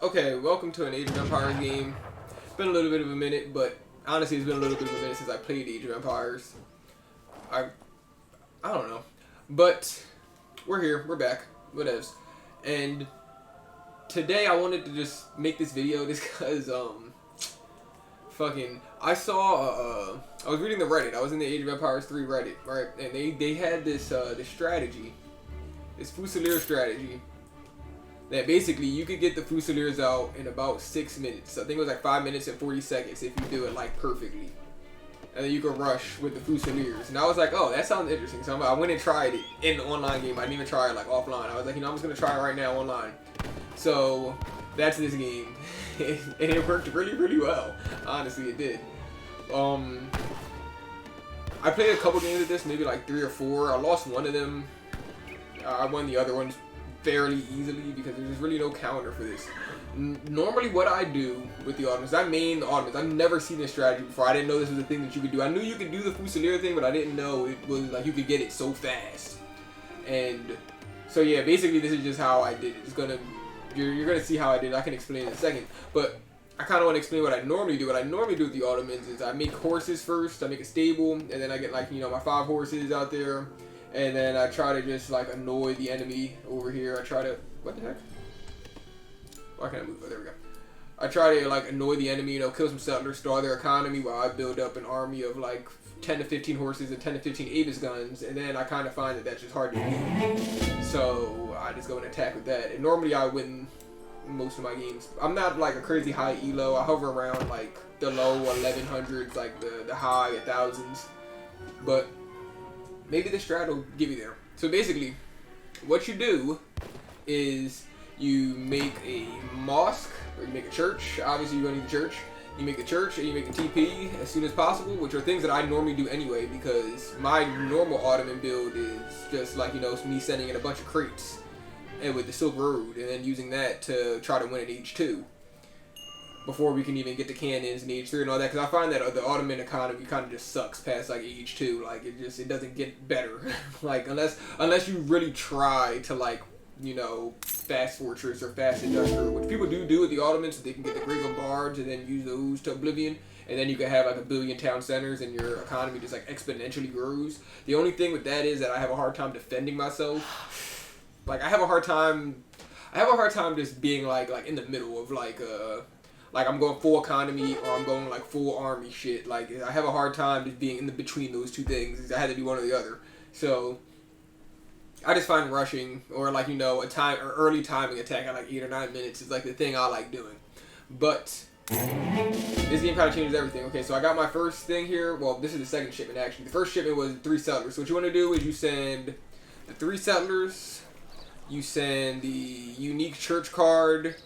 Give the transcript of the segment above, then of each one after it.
Okay, welcome to an Age of Empires game. It's been a little bit of a minute, but honestly, it's been a little bit of a minute since I played Age of Empires. I don't know, but we're here, we're back, whatevs. And today I wanted to just make this video just because I saw I was reading the Reddit. I was in the Age of Empires 3 Reddit, right? And they had this this strategy, this Fusilier strategy. That basically you could get the Fusiliers out in about 6 minutes. I think it was like 5 minutes and 40 seconds if you do it like perfectly. And then you can rush with the Fusiliers. And I was like, oh, that sounds interesting. So I went and tried it in the online game. I didn't even try it like offline. I was like, I'm just going to try it right now online. So that's this game. And it worked really, really well. Honestly, it did. I played a couple games of this, maybe like 3 or 4. I lost one of them. I won the other ones fairly easily because there's really no counter for this. Normally what I do with the Ottomans, I main the Ottomans. I've never seen this strategy before. I didn't know this was a thing that you could do. I knew you could do the Fusilier thing, but I didn't know it was like you could get it so fast. And so yeah, basically this is just how I did it. You're gonna see how I did it. I can explain in a second. But I kind of want to explain what I normally do. What I normally do with the Ottomans is I make horses first. I make a stable, and then I get like my 5 horses out there. And then I try to just like annoy the enemy over here. I try to, what the heck? Why can't I move? Oh, there we go. I try to like annoy the enemy, kill some settlers, stall their economy while I build up an army of like 10 to 15 horses and 10 to 15 Avis guns. And then I kind of find that that's just hard to do. So I just go and attack with that. And normally I win most of my games. I'm not like a crazy high elo. I hover around like the low 1100s, like the high 1000s. But maybe the strat will give you there. So basically, what you do is you make a mosque, or you make a church. Obviously, you're going to need a church. You make a church and you make a TP as soon as possible, which are things that I normally do anyway because my normal Ottoman build is just like, me sending in a bunch of crates and with the Silk Road and then using that to try to win at Age 2. Before we can even get the cannons in Age 3 and all that, because I find that the Ottoman economy kind of just sucks past like Age 2. Like it doesn't get better. Like unless you really try to like fast fortress or fast industrial, which people do with the Ottomans, so they can get the Great Bombards and then use those to oblivion, and then you can have like a billion town centers and your economy just like exponentially grows. The only thing with that is that I have a hard time defending myself. Like I have a hard time just being like in the middle of like I'm going full economy or I'm going like full army shit. Like I have a hard time just being in the between those two things. I had to do one or the other. So I just find rushing or like a early timing attack at like 8 or 9 minutes is like the thing I like doing. But this game kind of changes everything. Okay, so I got my first thing here. Well, this is the second shipment actually. The first shipment was 3 settlers. So what you want to do is you send the 3 settlers. You send the unique church card.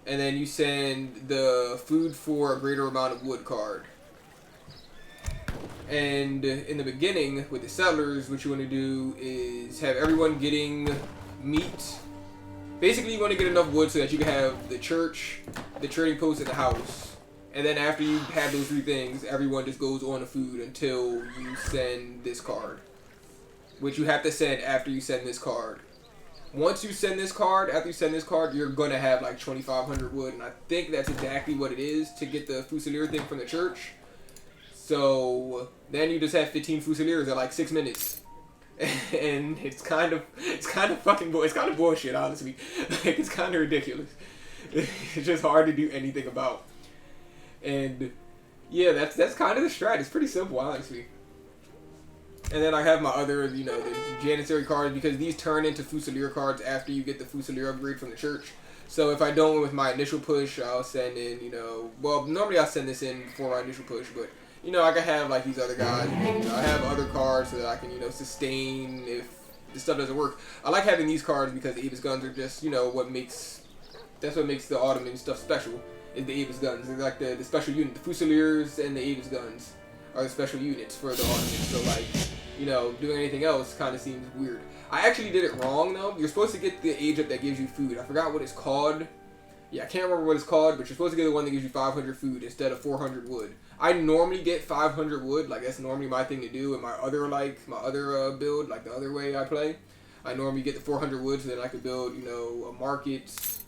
And then you send the food for a greater amount of wood card. And in the beginning, with the settlers, what you want to do is have everyone getting meat. Basically, you want to get enough wood so that you can have the church, the trading post, and the house. And then after you have those 3 things, everyone just goes on to food until you send this card. Which you have to send after you send this card. Once you send this card, after you send this card, you're going to have like 2,500 wood. And I think that's exactly what it is to get the Fusilier thing from the church. So then you just have 15 Fusiliers at like 6 minutes. And it's kind of bullshit, honestly. Like it's kind of ridiculous. It's just hard to do anything about. And yeah, that's kind of the strat. It's pretty simple, honestly. And then I have my other, the Janissary cards, because these turn into Fusilier cards after you get the Fusilier upgrade from the church. So if I don't win with my initial push, I'll send in, well, normally I'll send this in before my initial push, but, I can have, like, these other guys, and, I have other cards so that I can, sustain if this stuff doesn't work. I like having these cards because the Avis guns are just, that's what makes the Ottoman stuff special, is the Avis guns. They're like the special unit, the Fusiliers and the Avis guns are the special units for the Ottomans. So, like, doing anything else kind of seems weird. I actually did it wrong, though. You're supposed to get the age up that gives you food. I forgot what it's called. Yeah, I can't remember what it's called, but you're supposed to get the one that gives you 500 food instead of 400 wood. I normally get 500 wood. Like, that's normally my thing to do in my other build, like the other way I play. I normally get the 400 wood so that I can build, a market,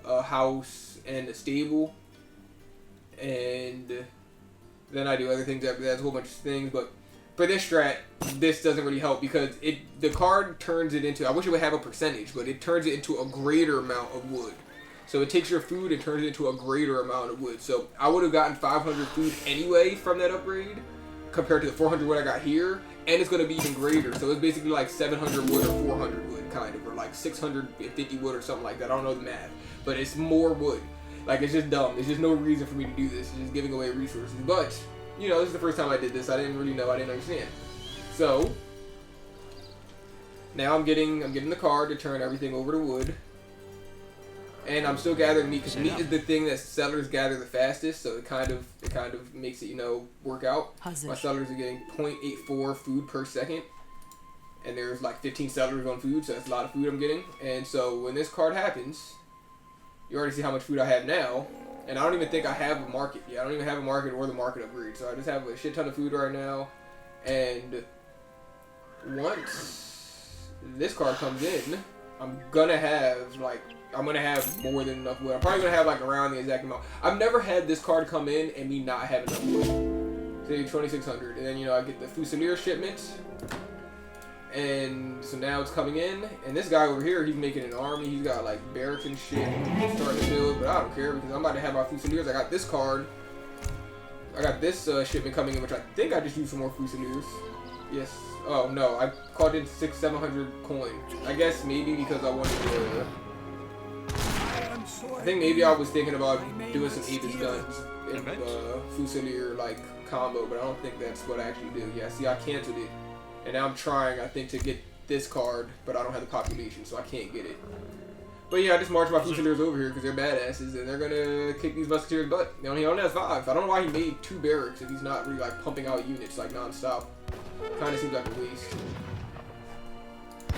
a house and a stable, and then I do other things after that. It's a whole bunch of things, but for this strat, this doesn't really help because the card turns it into, I wish it would have a percentage, but it turns it into a greater amount of wood. So it takes your food and turns it into a greater amount of wood. So I would have gotten 500 food anyway from that upgrade compared to the 400 wood I got here, and it's going to be even greater. So it's basically like 700 wood or 400 wood kind of, or like 650 wood or something like that. I don't know the math, but it's more wood. Like, it's just dumb. There's just no reason for me to do this. It's just giving away resources. But, you know, this is the first time I did this. I didn't really know. I didn't understand. So, now I'm getting the card to turn everything over to wood. And I'm still gathering meat, because meat is the thing that settlers gather the fastest, so it kind of makes it, you know, work out. My settlers are getting 0.84 food per second. And there's like 15 settlers on food, so that's a lot of food I'm getting. And so when this card happens, you already see how much food I have now, and I don't even think I have a market yet. I don't even have a market or the market upgrade, so I just have a shit ton of food right now. And once this card comes in, I'm gonna have more than enough wood. I'm probably gonna have like around the exact amount. I've never had this card come in and me not have enough wood. Say 2,600, and then, you know, I get the Fusileer shipment. And so now it's coming in, and this guy over here, he's making an army. He's got like barracks and shit starting to build, but I don't care because I'm about to have my Fusileers. I got this card. I got this shipment coming in, which I think I just used some more Fusileers. Yes. Oh no, I called in 600-700 coin. I guess maybe because I wanted to. I think maybe I was thinking about doing some Avis guns in Fusileer like combo, but I don't think that's what I actually do. Yeah, see, I canceled it. And now I'm trying, I think, to get this card, but I don't have the population, so I can't get it. But yeah, I just marched my Fusileers over here because they're badasses, and they're gonna kick these musketeers' butt. He only has 5. I don't know why he made 2 barracks if he's not really like pumping out units like non-stop. Kind of seems like a waste.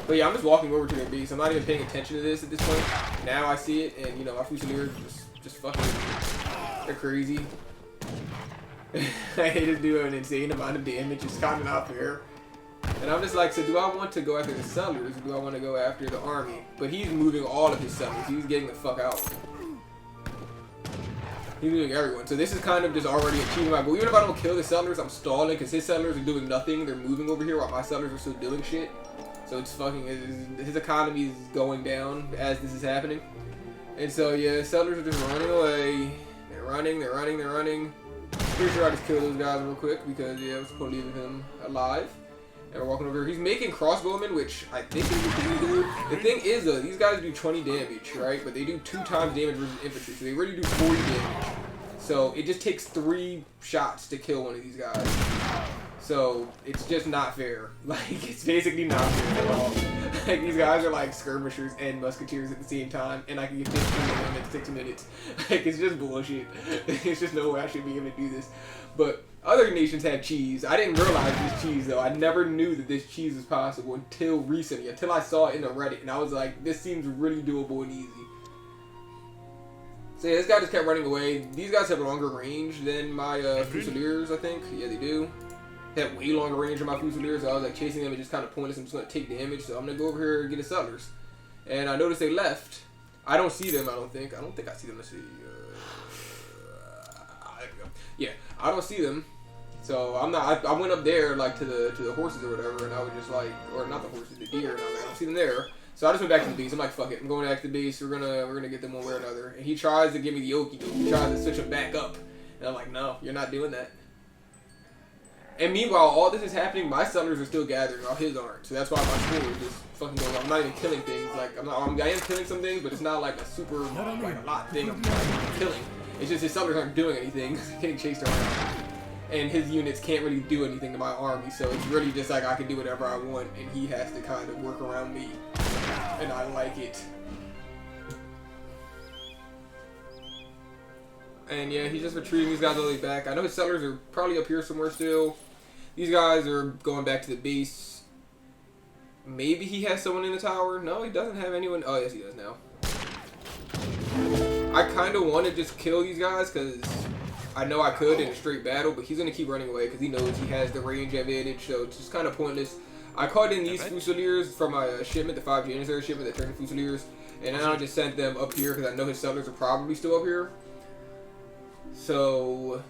But yeah, I'm just walking over to their base. I'm not even paying attention to this at this point. Now I see it, and you know, my Fusileers just fucking, they're crazy. They just do an insane amount of damage. It's kind of not fair. And I'm just like, so do I want to go after the settlers, or do I want to go after the army? But he's moving all of his settlers. He's getting the fuck out. He's moving everyone. So this is kind of just already achieving my goal. Even if I don't kill the settlers, I'm stalling because his settlers are doing nothing. They're moving over here while my settlers are still doing shit. So it's fucking, his economy is going down as this is happening. And so yeah, settlers are just running away. They're running. Pretty sure I just killed those guys real quick because yeah, I was supposed to leave him alive. And we're walking over here. He's making crossbowmen, which I think is what they do. The thing is, though, these guys do 20 damage, right? But they do 2 times damage versus infantry, so they really do 40 damage. So it just takes 3 shots to kill one of these guys. So it's just not fair. Like, it's basically not fair at all. Like, these guys are like skirmishers and musketeers at the same time, and I can get 15 of them in 6 minutes. Like, it's just bullshit. There's just no way I should be able to do this. But other nations have cheese. I didn't realize this cheese, though. I never knew that this cheese was possible until recently, until I saw it in the Reddit, and I was like, this seems really doable and easy. So yeah, this guy just kept running away. These guys have a longer range than my Fusileers, I think. Yeah, they do. They have way longer range than my Fusileers, so I was like chasing them and just kind of pointless. I'm just going to take damage, so I'm going to go over here and get the settlers. And I noticed they left. I don't see them, I don't think. I don't think I see them. Let's see. There we go. Yeah, I don't see them. So I'm not. I went up there like to the horses or whatever, and I was just like, or not the horses, the deer, and I was like, I don't see them there. So I just went back to the base. I'm like, fuck it, I'm going back to the base. We're gonna get them one way or another. And he tries to give me the okie doke. He tries to switch them back up, and I'm like, no, you're not doing that. And meanwhile, all this is happening. My settlers are still gathering, while his aren't. So that's why my score is just fucking going on. I'm not even killing things. Like I am killing some things, but it's not like a super like a lot thing I'm killing. It's just his settlers aren't doing anything. Getting chased around. And his units can't really do anything to my army, so it's really just like I can do whatever I want, and he has to kind of work around me. And I like it. And yeah, he's just retreating these guys all the way back. I know his settlers are probably up here somewhere still. These guys are going back to the base. Maybe he has someone in the tower. No, he doesn't have anyone. Oh, yes, he does now. I kind of want to just kill these guys because I know I could in a straight battle, but he's going to keep running away because he knows he has the range advantage, so it's just kind of pointless. I called in these Fusileers from my shipment, the 5 Janissary shipment that turned to Fusileers. And then I just sent them up here because I know his settlers are probably still up here. So,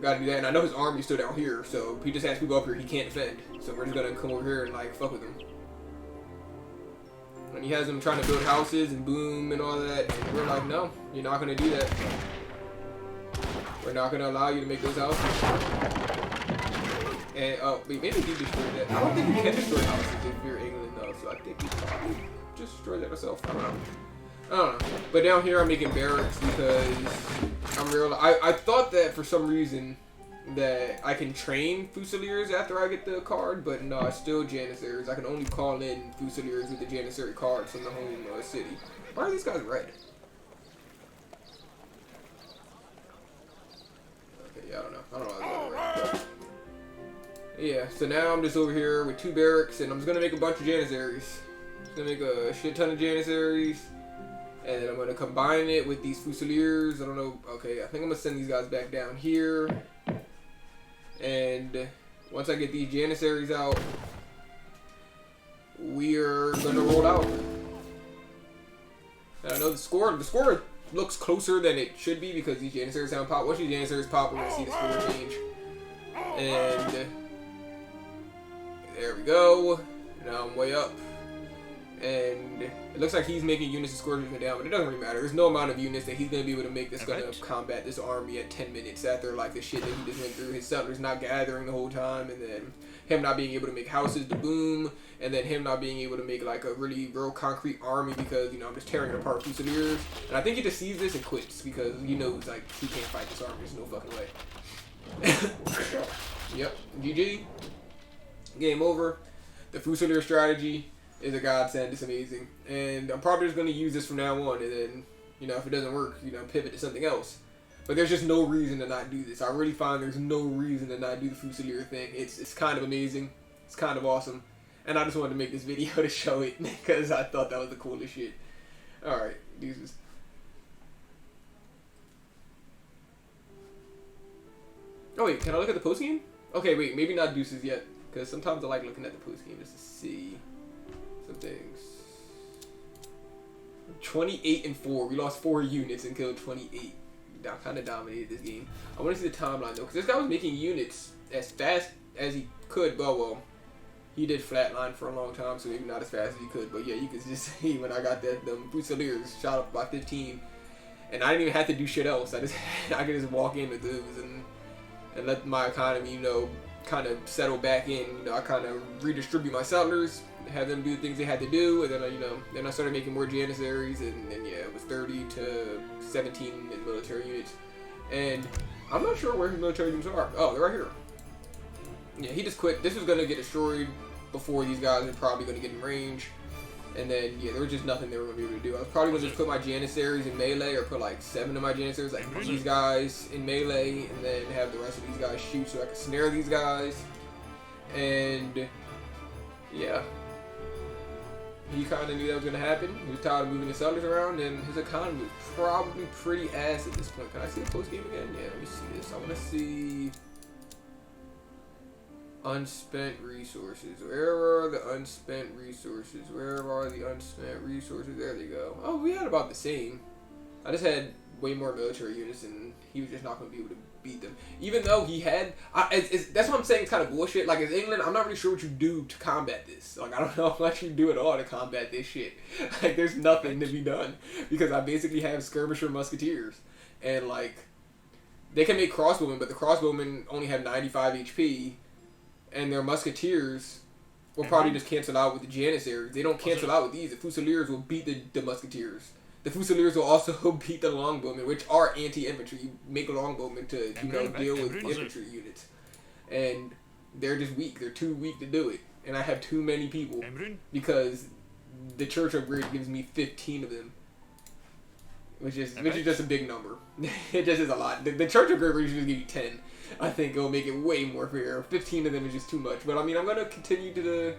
gotta do that. And I know his army's still down here, so if he just has people up here, he can't defend. So we're just gonna come over here and like fuck with him. And he has them trying to build houses and boom and all that. And we're like, no, you're not gonna do that. We're not gonna allow you to make those houses. And wait, maybe he destroyed that. I don't think we can destroy houses if you're England though. So I think we probably just destroyed that ourselves. I don't know. But down here I'm making barracks because I thought that for some reason that I can train Fusiliers after I get the card, but no, it's still Janissaries. I can only call in Fusiliers with the Janissary cards from the home city. Why are these guys red? Okay, yeah, I don't know why they're red. Yeah, so now I'm just over here with 2 barracks, and I'm just gonna make a bunch of Janissaries. Just gonna make a shit ton of Janissaries. And then I'm going to combine it with these Fusiliers. I don't know. Okay, I think I'm going to send these guys back down here. And once I get these Janissaries out, we are going to roll out. And I know the score looks closer than it should be because these Janissaries haven't popped. Once these Janissaries pop, we're going to see the score change. And there we go. Now I'm way up. And it looks like he's making units and scores going down, but it doesn't really matter. There's no amount of units that he's going to be able to make that's going to combat this army at 10 minutes after like the shit that he just went through. His settlers not gathering the whole time, and then him not being able to make houses to boom, and then him not being able to make like a real concrete army because, you know, I'm just tearing it apart Fusiliers. And I think he just sees this and quits because he knows like he can't fight this army. There's no fucking way. Yep, GG. Game over. The Fusilier strategy is a godsend. It's amazing, and I'm probably just going to use this from now on, and then, you know, if it doesn't work, you know, pivot to something else. But there's just no reason to not do this. I really find there's no reason to not do the Fusilier thing. It's kind of amazing. It's kind of awesome, and I just wanted to make this video to show it because I thought that was the coolest shit. All right, deuces. Oh wait, can I look at the post game? Okay, wait, maybe not deuces yet, because sometimes I like looking at the post game just to see some things. 28-4. We lost 4 units and killed 28. I kind of dominated this game. I want to see the timeline though, because this guy was making units as fast as he could. Well, he did flatline for a long time, so maybe not as fast as he could. But yeah, you can just see when I got the Fusiliers shot up by 15, and I didn't even have to do shit else. I could just walk in with those and let my economy, you know, kind of settle back in. You know, I kind of redistribute my settlers, have them do the things they had to do, and then then I started making more Janissaries, and yeah, it was 30 to 17 in military units. And I'm not sure where his military units are. Oh, they're right here. Yeah, he just quit. This was gonna get destroyed before these guys are probably gonna get in range. And then yeah, there was just nothing they were gonna be able to do. I was probably gonna just put my Janissaries in melee, or put like 7 of my Janissaries, like put these guys in melee, and then have the rest of these guys shoot so I could snare these guys. And yeah, he kind of knew that was gonna happen. He was tired of moving his settlers around, and his economy was probably pretty ass at this point. Can I see the post game again? Yeah, let me see this. I want to see unspent resources. Where are the unspent resources? Where are the unspent resources? There they go. Oh, we had about the same. I just had way more military units, and he was just not going to be able to beat them. Even though he had... that's what I'm saying. It's kind of bullshit. Like, as England, I'm not really sure what you do to combat this. Like, I don't know how much you do at all to combat this shit. Like, there's nothing to be done. Because I basically have skirmisher musketeers. And, like, they can make crossbowmen, but the crossbowmen only have 95 HP. And their musketeers will probably just cancel out with the Janissaries. They don't cancel out with these. The Fusiliers will beat the musketeers. The Fusiliers will also beat the longbowmen, which are anti-infantry. You make longbowmen to, you know, deal with infantry units. And they're just weak. They're too weak to do it. And I have too many people because the church upgrade gives me 15 of them. Which is just a big number. It just is a lot. The church upgrade usually give you 10. I think it'll make it way more fair. 15 of them is just too much. But I mean, I'm gonna continue to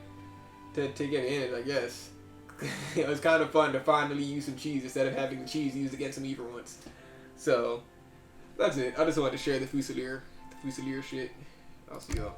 get in it, I guess. It was kind of fun to finally use some cheese instead of having the cheese used against me for once. So that's it. I just wanted to share the Fusilier shit. I'll see y'all.